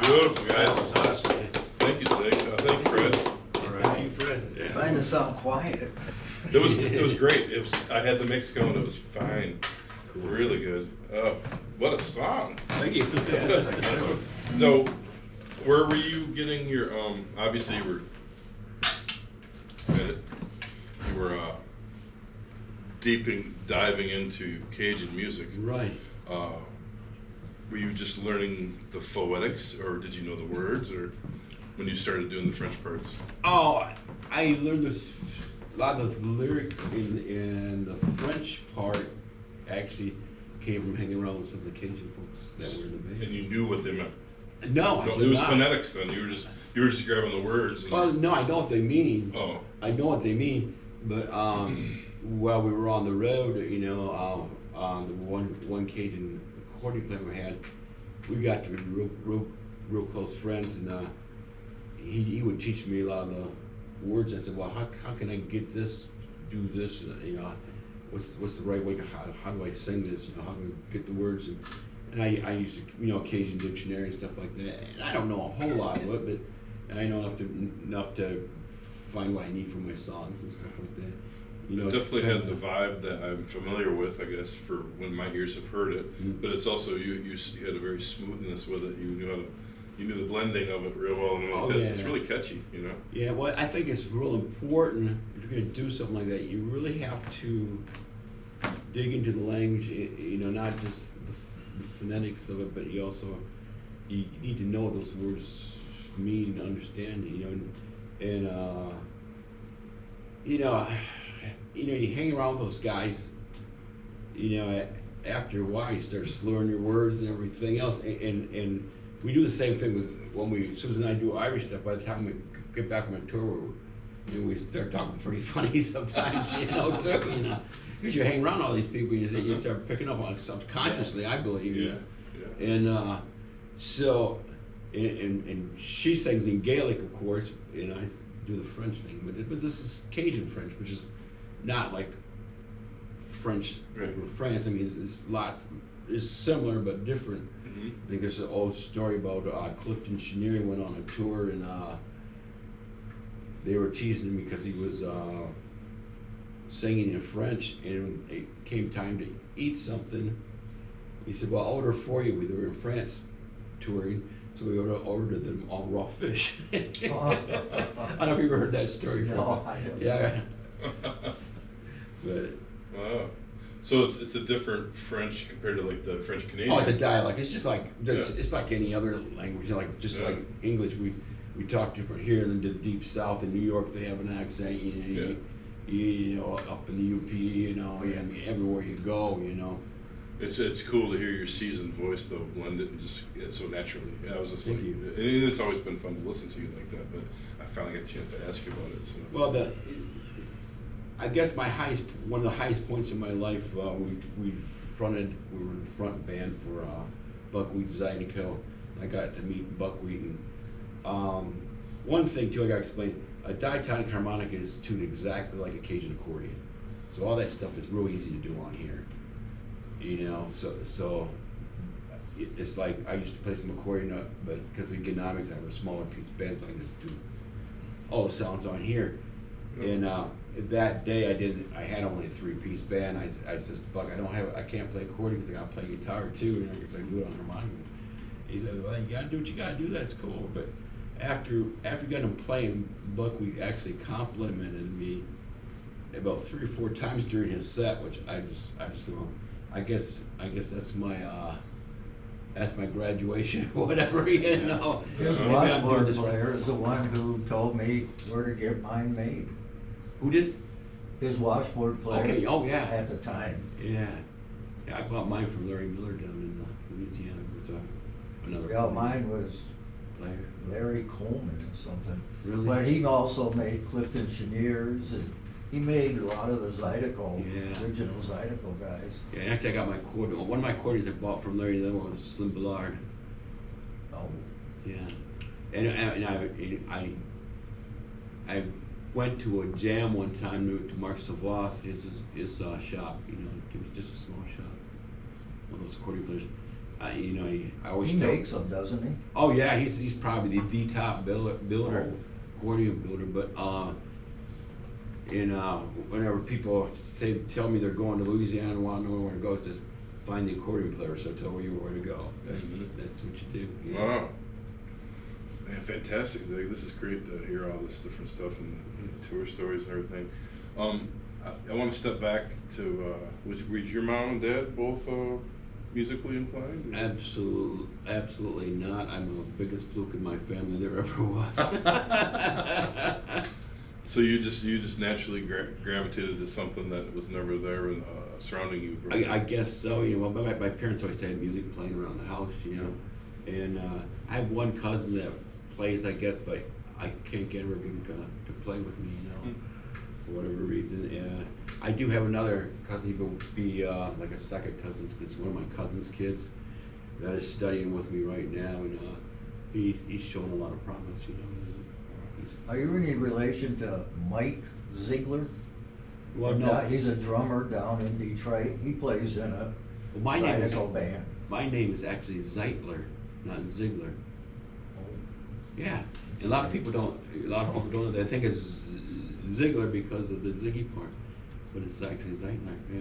Beautiful, guys. Thank you, Zig. Thank you, Fred. All right. Thank you, Fred. Yeah. Find us something quiet. It was great. I had the mix going. It was fine. Cool. Really good. What a song. Thank you. No, where were you getting your obviously you were diving into Cajun music. Right. Were you just learning the phonetics, or did you know the words, or when you started doing the French parts? Oh, I learned a lot of the lyrics in the French part. Actually, came from hanging around with some of the Cajun folks that were in the band. And you knew what they meant. No, it was phonetics. Then you were just grabbing the words. And well, no, I know what they mean. Oh. I know what they mean, but while we were on the road, you know, the one Cajun accordion player we had, we got to be real close friends, and he would teach me a lot of the words. I said, well, how can I get this, do this, you know, what's the right way to, how do I sing this, you know, how do I get the words, and I used to, you know, Cajun dictionary and stuff like that, and I don't know a whole lot of it, but I know enough to find what I need for my songs and stuff like that. You know, definitely had the vibe that I'm familiar with, I guess, for when my ears have heard it. Mm-hmm. But it's also you had a very smoothness with it. You knew the blending of it real well, and it's really catchy, you know. Yeah, well, I think it's real important if you're going to do something like that. You really have to dig into the language. You know, not just the phonetics of it, but you need to know what those words mean, understand. You know, you hang around with those guys, you know, after a while you start slurring your words and everything else, and we do the same thing Susan and I do Irish stuff, by the time we get back from a tour, we start talking pretty funny sometimes, you know, too, you know. Because you hang around all these people, you start picking up on it subconsciously, I believe. Yeah, yeah. And so, and she sings in Gaelic, of course, and I do the French thing. But this is Cajun French, which is not like French Right. or France. I mean, it's similar but different. Mm-hmm. I think there's an old story about Clifton Chenier went on a tour, and they were teasing him because he was singing in French, and when it came time to eat something, he said, "Well, I'll order for you." We were in France touring, so we ordered them all raw fish. I don't know if you ever heard that story from No, I don't. Yeah. But Wow. So it's a different French compared to like the French Canadian. oh, the dialect. It's just like Yeah. it's like any other language. You know, like just Yeah. like English, we talk different here, and then the deep South in New York, they have an accent. You know, up in the UP, you know, yeah, I mean, everywhere you go, you know. It's cool to hear your seasoned voice though, blend it and just so naturally. Yeah, I was just Thank like, you. and it's always been fun to listen to you like that. But I finally got a chance to ask you about it. So. Well, I guess one of the highest points in my life, we were the front band for Buckwheat Zydeco. I got to meet Buckwheat, and one thing too I gotta explain, a diatonic harmonica is tuned exactly like a Cajun accordion. So all that stuff is real easy to do on here. You know, so it's like I used to play some accordion, but because of economics, I have a smaller piece of band, so I can just do all the sounds on here. And that day I had only a 3-piece band. I said, "Buck, I can't play accordion because I gotta play guitar too, and I guess I can do it on harmonica." He said, "Well, you gotta do what you gotta do. That's cool." But after getting him playing, Buckwheat actually complimented me about 3 or 4 times during his set, which I just well, I guess that's my graduation or whatever, you know. His Maybe I'm doing washboard this- player is the one who told me where to get mine made. Who did? His washboard player. Okay, oh yeah. At the time. Yeah, I bought mine from Larry Miller down in Louisiana. So another Yeah, mine was player. Larry Coleman or something. Really? But he also made Clifton Cheniers, and he made a lot of the Zydeco, Yeah. original Zydeco guys. Yeah, actually I got my accordion. One of my accordions I bought from Larry, the other one was Slim Ballard. Oh, Yeah, and I went to a jam one time to Mark Savas, his shop. You know, it was just a small shop. One of those accordion players. You know, I always he tell. makes them, doesn't he? Oh yeah, he's probably the top builder, Oh. accordion builder. But whenever people tell me they're going to Louisiana and want to know where to go, it's just find the accordion player, so tell you where to go. That's what you do. You know? Wow. Man, fantastic, Zig. This is great to hear all this different stuff and tour stories and everything. I want to step back to, was your mom and dad both musically inclined? Absolutely not. I'm the biggest fluke in my family there ever was. So you just naturally gravitated to something that was never there surrounding you. I guess so. You know, well, my parents always had music playing around the house. You know, and I have one cousin that plays, I guess, but I can't get her to play with me. You know, for whatever reason. I do have another cousin who will be like a second cousin, because one of my cousin's kids that is studying with me right now, and he's showing a lot of promise. You know. Are you any relation to Mike Ziegler? Well, no. He's a drummer down in Detroit. He plays in a Well, my name band. My name is actually Zeitler, not Ziegler. Oh. Yeah, and a lot of people don't know. They think it's Ziegler because of the Ziggie part, but it's actually Zeitler. Yeah.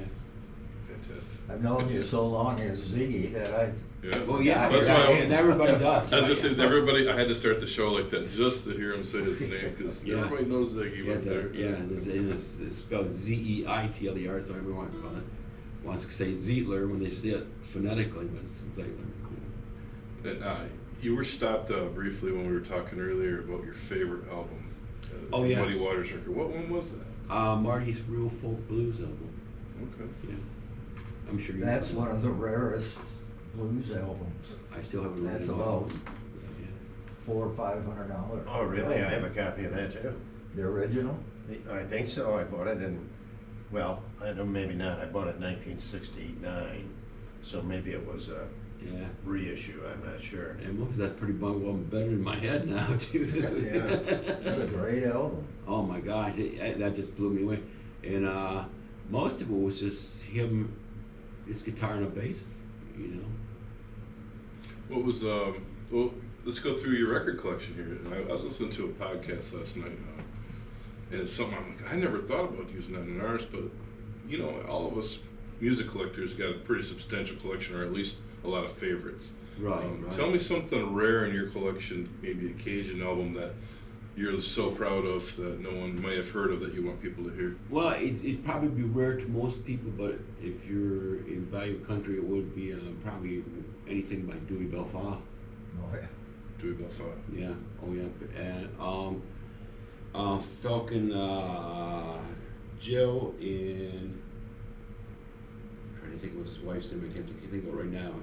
Fantastic. I've known you so long as Ziggy that I. Yeah. Well, yeah, That's yeah, why and everybody does. I was just saying, everybody. I had to start the show like that just to hear him say his name, because Yeah. everybody knows Ziggy Yeah, right there. it's spelled Zeitler, so everyone wants to say Zeitler when they say it phonetically, but it's Zeitler. And you were stopped briefly when we were talking earlier about your favorite album. Oh, yeah. Muddy Waters record. What one was that? Marty's Real Folk Blues album. Okay. Yeah, I'm sure you. That's one of the rarest blues albums. I still haven't read That's it all. about Yeah. $400 or $500. Oh, really? I have a copy of that too. The original? I think so. I bought it in, well, I don't, maybe not. I bought it in 1969. So maybe it was a Yeah. reissue. I'm not sure. And most of that's pretty well better in my head now, too. What a great album. Oh my gosh, that just blew me away. And most of it was just him, his guitar and a bass, you know. What was, well, let's go through your record collection here. And I was listening to a podcast last night, and it's something I'm like, I never thought about using that in ours, but, you know, all of us music collectors got a pretty substantial collection, or at least a lot of favorites. Right. Tell me something rare in your collection, maybe a Cajun album that you're so proud of that no one might have heard of that you want people to hear. Well, it'd probably be rare to most people, but if you're in value country, it would be probably anything by Dewey Belfast. Oh, yeah. Dewey Belfast. Yeah, oh yeah, and Falcon, Joe, and I'm trying to think of what's his wife's name. I can't think of it right now.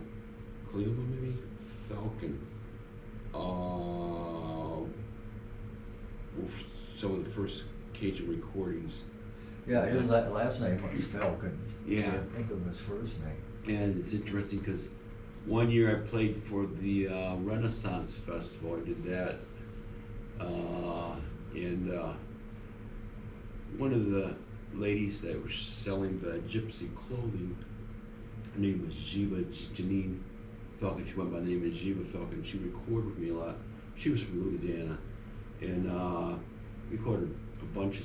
Cleo, maybe Falcon. Some of the first Cajun recordings. Yeah, his last name was Falcon. Yeah. I can't think of his first name. And it's interesting because one year I played for the Renaissance Festival. I did that, and one of the ladies that was selling the gypsy clothing, her name was Janine Falcon. She went by the name of Jiva Falcon. She recorded with me a lot. She was from Louisiana, and recorded a bunch of